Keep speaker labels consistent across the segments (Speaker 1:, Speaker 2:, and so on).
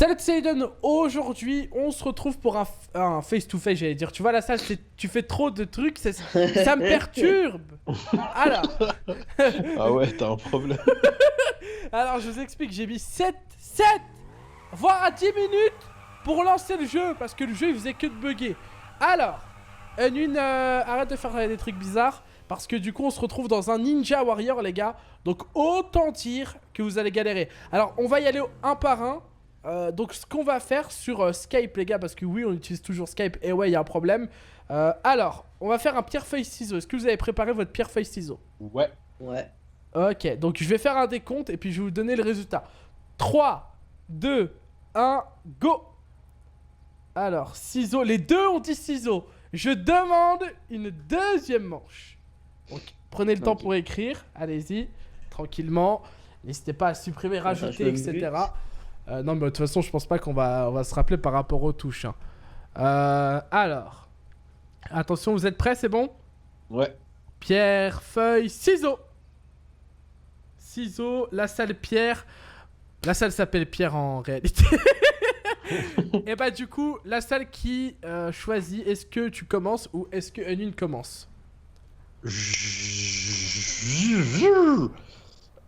Speaker 1: Salut Seiden, aujourd'hui on se retrouve pour un face-to-face, j'allais dire. Tu vois la salle, tu fais trop de trucs, ça me perturbe. Alors,
Speaker 2: Ah ouais, t'as un problème.
Speaker 1: alors je vous explique, j'ai mis 7, voire à 10 minutes pour lancer le jeu, parce que le jeu il faisait que de bugger. Alors, Unwin, arrête de faire des trucs bizarres, parce que du coup on se retrouve dans un Ninja Warrior les gars. Donc autant dire que vous allez galérer. Alors on va y aller un par un. Donc ce qu'on va faire sur Skype les gars, parce que oui on utilise toujours Skype et ouais il y a un problème. Alors on va faire un pierre feuille ciseaux. Est-ce que vous avez préparé votre pierre feuille ciseaux?
Speaker 2: Ouais.
Speaker 3: Ouais.
Speaker 1: Ok, donc je vais faire un décompte et puis je vais vous donner le résultat. 3, 2, 1, go. Alors ciseaux, les deux ont dit ciseaux. Je demande une deuxième manche. Donc prenez le temps pour écrire, allez-y, tranquillement. N'hésitez pas à supprimer, rajouter, etc. Non, mais de toute façon, je pense pas qu'on va se rappeler par rapport aux touches. Hein. Alors, attention, vous êtes prêts, c'est bon?
Speaker 2: Ouais.
Speaker 1: Pierre, feuille, ciseaux. Ciseaux, la salle Pierre. La salle s'appelle Pierre en réalité. Et bah du coup, la salle qui choisit, est-ce que tu commences ou est-ce que Unwin commence?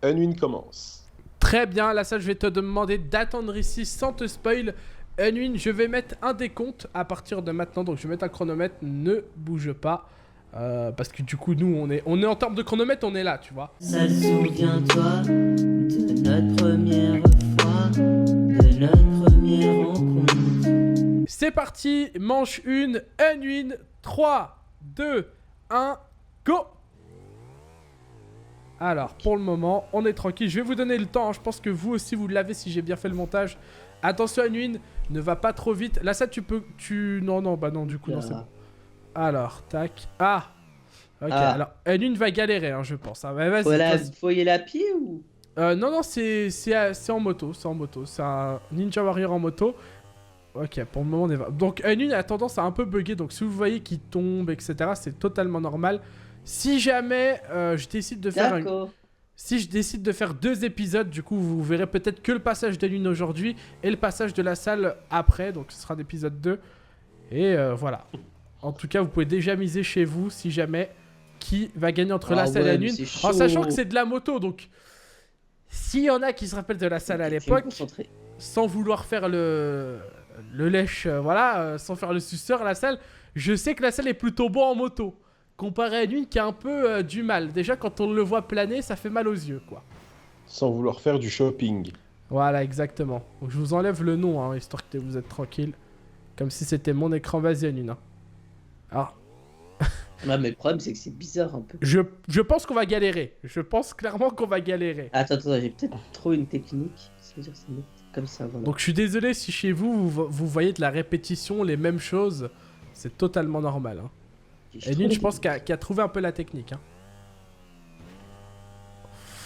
Speaker 2: Unwin commence.
Speaker 1: Très bien, la salle, je vais te demander d'attendre ici sans te spoil. Unwin, je vais mettre un décompte à partir de maintenant, donc je vais mettre un chronomètre, ne bouge pas. Parce que du coup, nous, on est en termes de chronomètre, on est là, tu vois.
Speaker 3: Ça souviens-toi de notre première fois, de notre première rencontre.
Speaker 1: C'est parti, manche 1, Unwin, 3, 2, 1, go! Alors, pour le moment, on est tranquille. Je vais vous donner le temps. Hein. Je pense que vous aussi, vous l'avez si j'ai bien fait le montage. Attention, Unwin, ne va pas trop vite. Là, ça, tu peux... Non, bah non, du coup, non, c'est bon. Alors, tac. Ah! Ok, alors, Unwin va galérer, hein, je pense. Hein. Vas-y,
Speaker 3: Faut y aller à pied ou?
Speaker 1: non, c'est en moto. C'est en moto. C'est un Ninja Warrior en moto. Ok, pour le moment, on est... Donc, Unwin a tendance à un peu bugger. Donc, si vous voyez qu'il tombe, etc., c'est totalement normal. Si jamais je décide de faire Si je décide de faire 2 épisodes, du coup vous verrez peut-être que le passage de Unwin aujourd'hui et le passage de la salle après, donc ce sera l'épisode 2. Et voilà. En tout cas, vous pouvez déjà miser chez vous si jamais qui va gagner entre la salle et Unwin. En sachant que c'est de la moto, donc s'il y en a qui se rappellent de la salle à l'époque, sans vouloir faire le lèche, voilà, sans faire le suceur à la salle, je sais que la salle est plutôt bon en moto. Comparé à Unwin qui a un peu du mal. Déjà, quand on le voit planer, ça fait mal aux yeux, quoi.
Speaker 2: Sans vouloir faire du shopping.
Speaker 1: Voilà, exactement. Donc, je vous enlève le nom, hein, histoire que vous êtes tranquille. Comme si c'était mon écran. Vas-y, Unwin. Hein. Alors...
Speaker 3: Non, mais le problème, c'est que c'est bizarre un peu.
Speaker 1: Je pense qu'on va galérer. Je pense clairement qu'on va galérer.
Speaker 3: Attends, j'ai peut-être trop une technique. Ça veut dire que c'est comme ça, voilà.
Speaker 1: Donc, je suis désolé si chez vous, vous voyez de la répétition, les mêmes choses. C'est totalement normal, hein. Unwin, je pense qu'il a trouvé un peu la technique. Hein.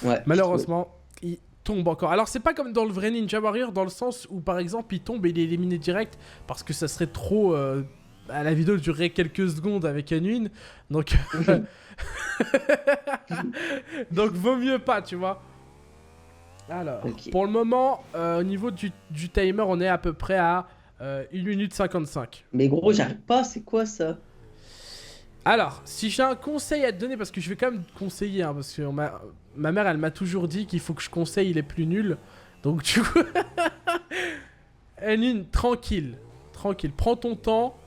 Speaker 3: Ouais.
Speaker 1: Malheureusement, il tombe encore. Alors, c'est pas comme dans le vrai Ninja Warrior, dans le sens où, par exemple, il tombe et il est éliminé direct, parce que ça serait trop... la vidéo durerait quelques secondes avec Unwin, donc... donc, vaut mieux pas, tu vois. Alors, pour le moment, au niveau du timer, on est à peu près à 1 minute 55.
Speaker 3: Mais gros, j'arrive pas, c'est quoi ça?
Speaker 1: Alors, si j'ai un conseil à te donner, parce que je vais quand même te conseiller, hein, parce que ma mère, elle m'a toujours dit qu'il faut que je conseille les plus nuls. Donc, du coup... Unwin, tranquille. Prends ton temps,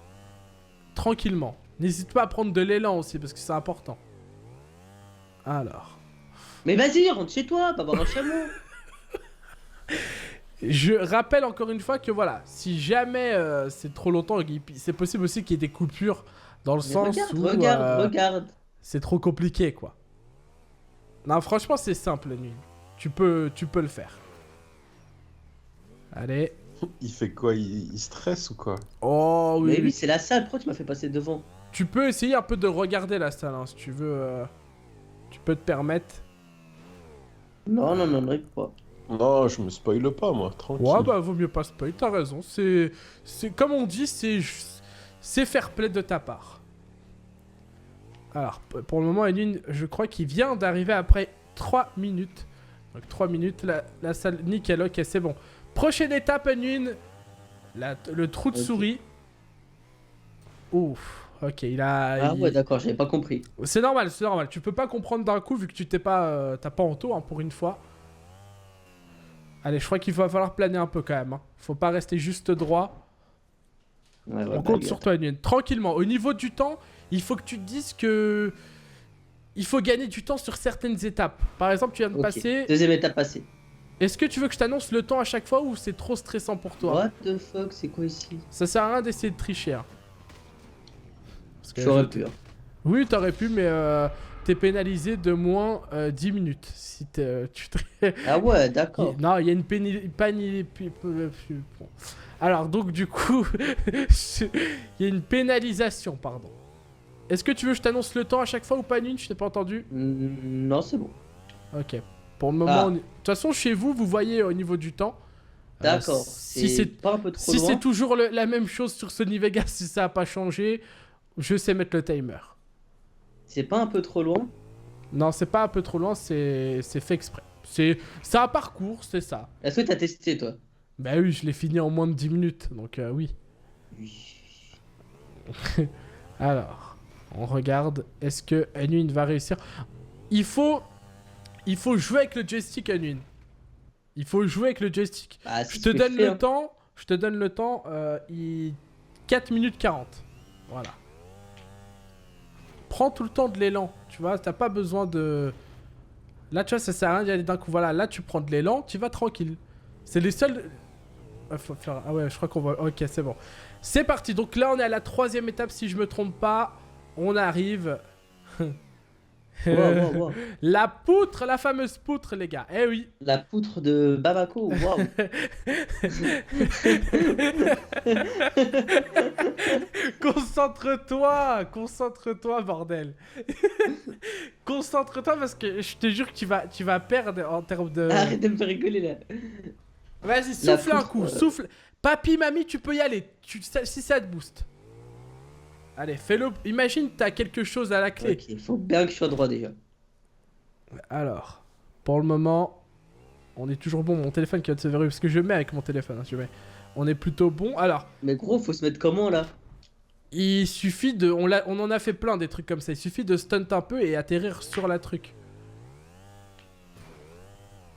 Speaker 1: tranquillement. N'hésite pas à prendre de l'élan aussi, parce que c'est important. Alors...
Speaker 3: Mais vas-y, rentre chez toi, va voir un chameau.
Speaker 1: Je rappelle encore une fois que voilà, si jamais c'est trop longtemps, c'est possible aussi qu'il y ait des coupures... Dans le sens où...
Speaker 3: Regarde.
Speaker 1: C'est trop compliqué, quoi. Non, franchement, c'est simple, Unwin. Tu peux le faire. Allez.
Speaker 2: Il fait quoi? Il stresse ou quoi?
Speaker 1: Oh, oui.
Speaker 3: Mais oui, c'est la salle. Pourquoi tu m'as fait passer devant?
Speaker 1: Tu peux essayer un peu de regarder la salle, hein, si tu veux. Tu peux te permettre.
Speaker 3: Non, pas.
Speaker 2: Non, je me spoile pas, moi. Tranquille.
Speaker 1: Ouais, bah, vaut mieux pas spoil, t'as raison. C'est comme on dit, c'est fair play de ta part. Alors, pour le moment, Unwin, je crois qu'il vient d'arriver après 3 minutes. Donc 3 minutes, la salle nickel, ok, c'est bon. Prochaine étape, Unwin. Le trou de
Speaker 3: Ok.
Speaker 1: souris. Ouf. Ok, il a...
Speaker 3: Ah ouais, d'accord, j'avais pas compris.
Speaker 1: C'est normal, c'est normal. Tu peux pas comprendre d'un coup vu que tu t'es pas... t'as pas en taux, hein, pour une fois. Allez, je crois qu'il va falloir planer un peu quand même. Hein. Faut pas rester juste droit.
Speaker 3: Ouais, ouais,
Speaker 1: On
Speaker 3: bah,
Speaker 1: compte
Speaker 3: lui,
Speaker 1: sur toi, Nguyen. Tranquillement. Au niveau du temps, il faut que tu te dises que... Il faut gagner du temps sur certaines étapes. Par exemple, tu viens de
Speaker 3: Ok.
Speaker 1: passer...
Speaker 3: Deuxième étape passée.
Speaker 1: Est-ce que tu veux que je t'annonce le temps à chaque fois ou c'est trop stressant pour toi?
Speaker 3: What the fuck, c'est quoi ici?
Speaker 1: Ça sert à rien d'essayer de tricher. Hein. Parce que
Speaker 3: J'aurais
Speaker 1: je-
Speaker 3: pu. Hein.
Speaker 1: Oui, t'aurais pu, mais t'es pénalisé de moins 10 minutes. Si tu
Speaker 3: Ah ouais, d'accord.
Speaker 1: Non, il y a une bon. Alors, donc, du coup, il y a une pénalisation, pardon. Est-ce que tu veux que je t'annonce le temps à chaque fois ou pas, Nune? Je t'ai pas entendu.
Speaker 3: Non, c'est bon.
Speaker 1: Ok. Pour le moment,
Speaker 3: Ah.
Speaker 1: de toute façon, chez vous, vous voyez au niveau du temps.
Speaker 3: D'accord.
Speaker 1: Si
Speaker 3: C'est
Speaker 1: c'est
Speaker 3: pas un peu trop
Speaker 1: si
Speaker 3: loin.
Speaker 1: c'est toujours la même chose sur Sony Vegas, si ça a pas changé, je sais mettre le timer.
Speaker 3: C'est pas un peu trop loin.
Speaker 1: Non, c'est pas un peu trop loin, c'est fait exprès. C'est un parcours, c'est ça.
Speaker 3: Est-ce que t'as testé, toi?
Speaker 1: Bah oui, je l'ai fini en moins de 10 minutes, donc oui. Alors, on regarde, est-ce que Anwin va réussir? Il faut jouer avec le joystick, Anwin. Il faut jouer avec le joystick.
Speaker 3: Bah,
Speaker 1: Je
Speaker 3: c'est
Speaker 1: te
Speaker 3: ce que
Speaker 1: donne
Speaker 3: fais,
Speaker 1: le
Speaker 3: hein.
Speaker 1: temps, 4 minutes 40. Voilà. Prends tout le temps de l'élan, tu vois, t'as pas besoin de... Là, tu vois, ça sert à rien d'y aller d'un coup. Voilà, là, tu prends de l'élan, tu vas tranquille. C'est les seuls... faut faire... Ah ouais, je crois qu'on va... Ok, c'est bon. C'est parti. Donc là, on est à la 3e étape, si je me trompe pas. On arrive...
Speaker 3: Wow, wow, wow.
Speaker 1: La poutre, la fameuse poutre, les gars. Eh oui.
Speaker 3: La poutre de Bamako, waouh.
Speaker 1: Concentre-toi, bordel. Concentre-toi parce que je te jure que tu vas perdre en termes de...
Speaker 3: Arrête de me faire rigoler là.
Speaker 1: Vas-y,
Speaker 3: La
Speaker 1: souffle un
Speaker 3: poutre,
Speaker 1: coup, souffle. Papi, mamie, tu peux y aller. Si ça te booste. Allez, fais-le. Imagine, t'as quelque chose à la clé.
Speaker 3: Ok, il faut bien que je sois droit déjà.
Speaker 1: Alors, pour le moment, on est toujours bon. Mon téléphone qui va se verrouiller parce que je mets avec mon téléphone. Hein, je mets. On est plutôt bon. Alors,
Speaker 3: Mais gros, faut se mettre comment là?
Speaker 1: il suffit de... On en a fait plein des trucs comme ça. Il suffit de stunt un peu et atterrir sur la truc.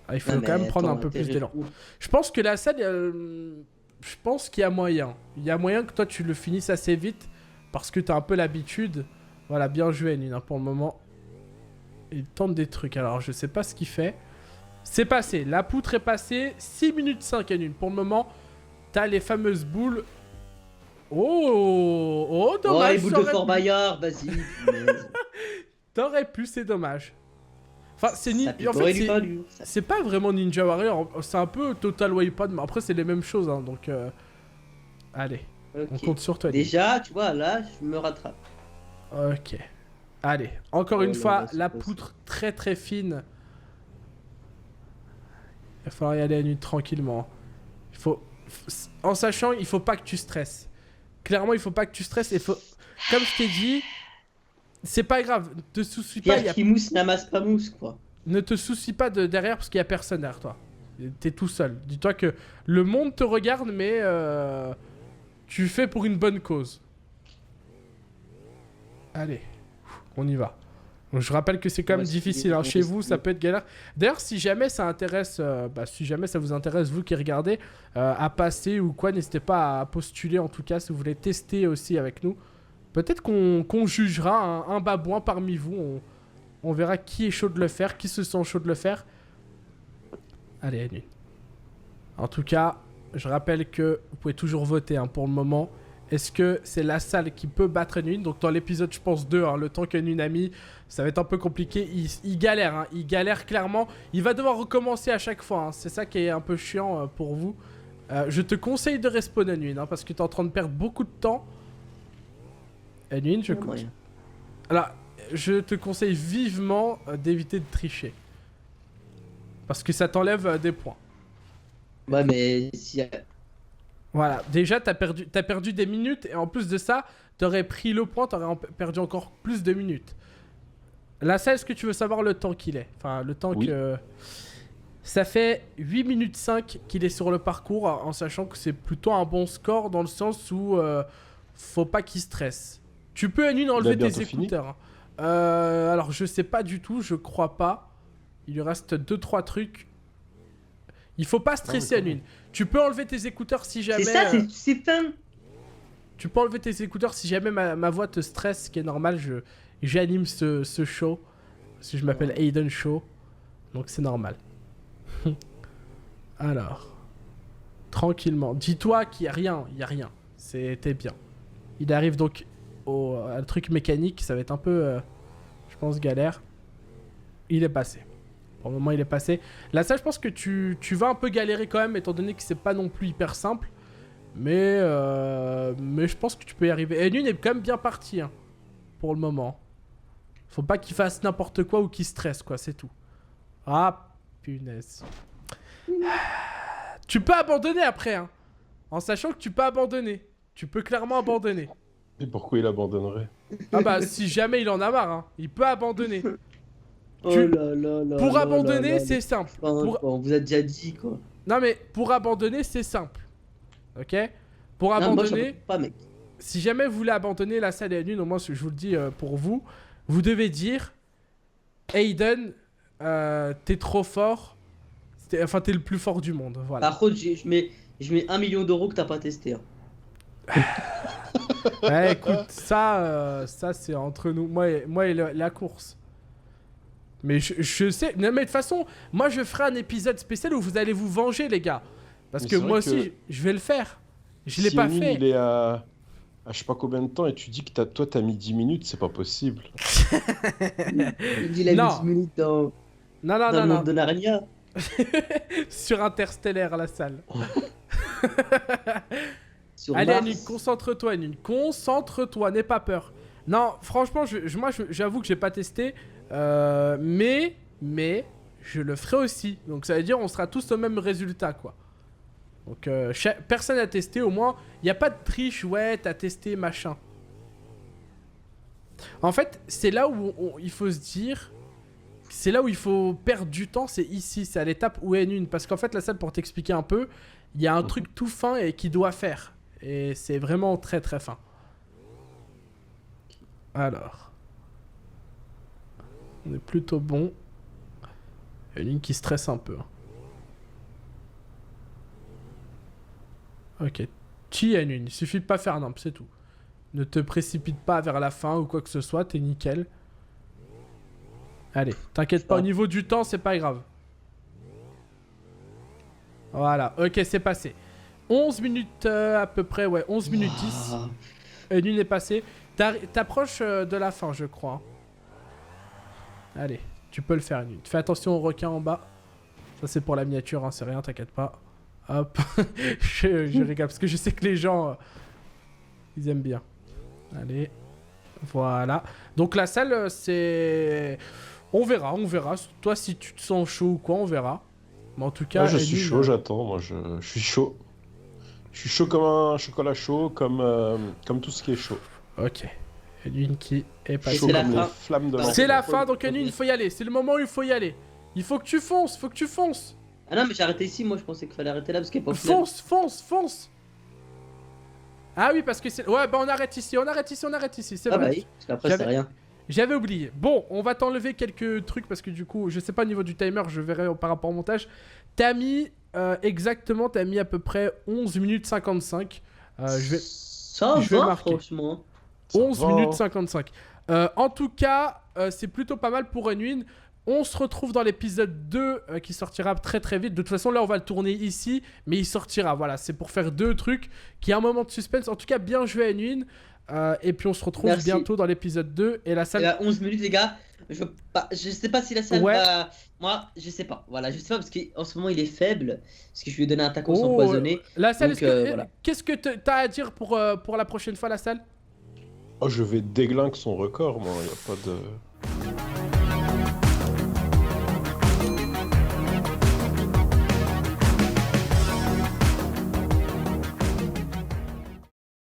Speaker 1: Ah, il faut
Speaker 3: Non,
Speaker 1: quand
Speaker 3: mais
Speaker 1: même prendre un
Speaker 3: attends,
Speaker 1: peu plus
Speaker 3: atterrir
Speaker 1: d'élan.
Speaker 3: où?
Speaker 1: Je pense que la salle, je pense qu'il y a moyen. Il y a moyen que toi tu le finisses assez vite parce que t'as un peu l'habitude. Voilà, bien joué Nina pour le moment. Il tente des trucs. Alors je sais pas ce qu'il fait. C'est passé. La poutre est passée. 6 minutes 5 à Nune. Pour le moment, t'as les fameuses boules. Oh,
Speaker 3: Oh,
Speaker 1: dommage.
Speaker 3: les boules
Speaker 1: ça
Speaker 3: de
Speaker 1: aurait
Speaker 3: Fort
Speaker 1: pu.
Speaker 3: Bayard, vas-y. punaise.
Speaker 1: T'aurais pu, c'est dommage. Enfin, c'est ni...
Speaker 3: Ça
Speaker 1: en
Speaker 3: aurait
Speaker 1: fait,
Speaker 3: dû
Speaker 1: c'est...
Speaker 3: pas lui. Ça-
Speaker 1: C'est pas vraiment Ninja Warrior, c'est un peu Total Wipeout, mais après c'est les mêmes choses, hein, donc... Allez, on
Speaker 3: Ok.
Speaker 1: compte sur toi. Nick.
Speaker 3: Déjà, tu vois, là, je me rattrape.
Speaker 1: Ok. Allez, encore
Speaker 3: Oh
Speaker 1: une
Speaker 3: là
Speaker 1: fois,
Speaker 3: là, c'est
Speaker 1: la
Speaker 3: quoi, ça?
Speaker 1: poutre très très fine. Il va falloir y aller à nuit tranquillement. Il faut... En sachant, il faut pas que tu stresses. Clairement, il faut pas que tu stresses, il faut... Comme je t'ai dit, c'est pas grave, ne te soucie pas,
Speaker 3: Pierre qui mousse n'amasse pas mousse, quoi.
Speaker 1: Ne te soucie pas de derrière parce qu'il y a personne derrière toi. T'es tout seul. Dis-toi que le monde te regarde, mais tu fais pour une bonne cause. Allez, on y va. Donc, je rappelle que c'est quand même
Speaker 3: Ouais,
Speaker 1: difficile. Hein. Chez vous, ça peut être galère. D'ailleurs, si jamais ça intéresse, si jamais ça vous intéresse, vous qui regardez, à passer ou quoi, n'hésitez pas à postuler en tout cas si vous voulez tester aussi avec nous. Peut-être qu'on jugera un babouin parmi vous. On verra qui est chaud de le faire, qui se sent chaud de le faire. Allez, Anwin. En tout cas, je rappelle que vous pouvez toujours voter hein, pour le moment. Est-ce que c'est la salle qui peut battre Anwin? Donc dans l'épisode, je pense 2, hein, le temps qu'Anwin a mis, ça va être un peu compliqué. Il galère, hein, il galère clairement. Il va devoir recommencer à chaque fois. Hein. C'est ça qui est un peu chiant pour vous. Je te conseille de respawn Anwin, hein, parce que tu es en train de perdre beaucoup de temps. Anwin, je...
Speaker 3: Moyen.
Speaker 1: Alors, je te conseille vivement d'éviter de tricher. Parce que ça t'enlève des points.
Speaker 3: Ouais, mais si...
Speaker 1: Voilà, déjà t'as perdu des minutes et en plus de ça, t'aurais pris le point, t'aurais perdu encore plus de minutes. Là, ça, est-ce que tu veux savoir le temps qu'il est? Enfin, le temps
Speaker 2: Oui.
Speaker 1: que... Ça fait 8 minutes 5 qu'il est sur le parcours, en sachant que c'est plutôt un bon score dans le sens où faut pas qu'il stresse. Tu peux N1 enlever tes écouteurs. Hein. Alors je sais pas du tout, je crois pas. Il lui reste 2-3 trucs. Il faut pas stresser N1. Tu peux enlever tes écouteurs si jamais...
Speaker 3: C'est ça, c'est fun.
Speaker 1: Tu peux enlever tes écouteurs si jamais ma voix te stresse, ce qui est normal. J'anime ce show. Parce que je m'appelle Aiden Show. Donc c'est normal. Alors. Tranquillement. Dis-toi qu'il n'y a rien. Il n'y a rien. C'était bien. Il arrive donc à le truc mécanique. Ça va être un peu, je pense, galère. Il est passé. Pour le moment, il est passé. Là, ça, je pense que tu vas un peu galérer quand même, étant donné que c'est pas non plus hyper simple. Mais je pense que tu peux y arriver. Et N1 est quand même bien parti, hein, pour le moment. Faut pas qu'il fasse n'importe quoi ou qu'il stresse, quoi, c'est tout. Ah, punaise. Tu peux abandonner après, hein. En sachant que tu peux abandonner. Tu peux clairement abandonner.
Speaker 2: Et pourquoi il abandonnerait?
Speaker 1: Ah bah, si jamais il en a marre, hein, il peut abandonner.
Speaker 3: Oh là là là.
Speaker 1: Pour
Speaker 3: là
Speaker 1: abandonner,
Speaker 3: là
Speaker 1: c'est
Speaker 3: là.
Speaker 1: simple.
Speaker 3: Enfin, on vous a déjà dit quoi.
Speaker 1: Non mais, pour abandonner, c'est simple. Ok? Pour
Speaker 3: Non, moi,
Speaker 1: abandonner...
Speaker 3: j'abandonne pas, mec.
Speaker 1: Si jamais vous voulez abandonner la salle N1, au moins je vous le dis pour vous, vous devez dire Aiden, t'es trop fort, enfin t'es le plus fort du monde, voilà.
Speaker 3: Par contre, je mets 1 million d'euros que t'as pas testé. Hein.
Speaker 1: Ouais, écoute, ça c'est entre nous, moi et la course. Mais je sais, non mais de toute façon, moi je ferai un épisode spécial où vous allez vous venger les gars. Parce
Speaker 2: Mais
Speaker 1: que
Speaker 2: c'est
Speaker 1: moi
Speaker 2: vrai
Speaker 1: aussi, je vais le faire. Je l'ai
Speaker 2: Si
Speaker 1: pas
Speaker 2: N1,
Speaker 1: fait.
Speaker 2: il est à je sais pas combien de temps et tu dis que toi t'as mis 10 minutes, c'est pas possible.
Speaker 3: Il dit la
Speaker 1: Non.
Speaker 3: 10 minutes dans
Speaker 1: Non,
Speaker 3: le
Speaker 1: non.
Speaker 3: monde de Narnia.
Speaker 1: Sur Interstellaire, la salle.
Speaker 3: Sur
Speaker 1: Allez,
Speaker 3: Mars.
Speaker 1: Anune, concentre-toi, Anune. Concentre-toi, n'aie pas peur. Non, franchement, moi, j'avoue que j'ai pas testé. Mais, je le ferai aussi. Donc, ça veut dire on sera tous au même résultat, quoi. Donc, personne n'a testé, au moins. Il n'y a pas de triche, ouais, t'as testé, machin. En fait, c'est là où il faut se dire... C'est là où il faut perdre du temps, c'est ici, c'est à l'étape où N1. Parce qu'en fait, la salle, pour t'expliquer un peu, il y a un truc tout fin et qu'il doit faire. Et c'est vraiment très très fin. Alors. On est plutôt bon. Il y a une qui stresse un peu. Ok. Tu es N1, il suffit de pas faire nimp, c'est tout. Ne te précipite pas vers la fin ou quoi que ce soit, t'es nickel. Allez, t'inquiète pas, au niveau du temps, c'est pas grave. Voilà, ok, c'est passé. 11 minutes à peu près, ouais, 11 minutes 10. N1 est passé. T'approches de la fin, je crois. Allez, tu peux le faire, N1. Fais attention au requin en bas. Ça, c'est pour la miniature, hein, c'est rien, t'inquiète pas. Hop, je rigole, parce que je sais que les gens, ils aiment bien. Allez, voilà. Donc la salle, c'est... On verra. Toi, si tu te sens chaud ou quoi, on verra. Mais en tout cas...
Speaker 2: Moi, je suis chaud, j'attends. Moi, je suis chaud. Je suis chaud comme un chocolat chaud, comme tout ce qui est chaud.
Speaker 1: Ok. N1 qui est pas
Speaker 2: Chaud
Speaker 3: c'est la
Speaker 2: comme
Speaker 3: fin.
Speaker 2: les flammes de
Speaker 1: C'est
Speaker 2: l'enfer.
Speaker 1: la fin, donc N1, il faut y aller. C'est le moment où il faut y aller. Il faut que tu fonces,
Speaker 3: Ah non, mais j'ai arrêté ici, moi je pensais qu'il fallait arrêter là parce qu'il n'y a pas au final.
Speaker 1: Fonce. Ah oui, parce que c'est... Ouais, bah on arrête ici, c'est
Speaker 3: Ah
Speaker 1: vrai.
Speaker 3: bah oui, parce qu'après c'est rien.
Speaker 1: J'avais oublié. Bon, on va t'enlever quelques trucs parce que du coup, je sais pas au niveau du timer, je verrai par rapport au montage. T'as mis exactement, t'as mis à peu près 11 minutes 55.
Speaker 3: Ça
Speaker 1: je vais
Speaker 3: va,
Speaker 1: marquer.
Speaker 3: franchement.
Speaker 1: 11 minutes 55. En tout cas, c'est plutôt pas mal pour N1. On se retrouve dans l'épisode 2 qui sortira très très vite. De toute façon, là, on va le tourner ici, mais il sortira. Voilà, c'est pour faire deux trucs, qu'il y a un moment de suspense. En tout cas, bien joué N1. Et puis, on se retrouve bientôt dans l'épisode 2. Et la salle...
Speaker 3: Il y a 11 minutes, les gars. Je sais pas si la salle va... Moi, je sais pas. Voilà, je sais pas parce qu'en ce moment, il est faible. Parce que je lui ai donné un tacos empoisonné.
Speaker 1: La salle,
Speaker 3: donc, voilà.
Speaker 1: qu'est-ce que t'as à dire pour la prochaine fois, la salle?
Speaker 2: Oh, je vais déglinguer son record, moi. Y a pas de...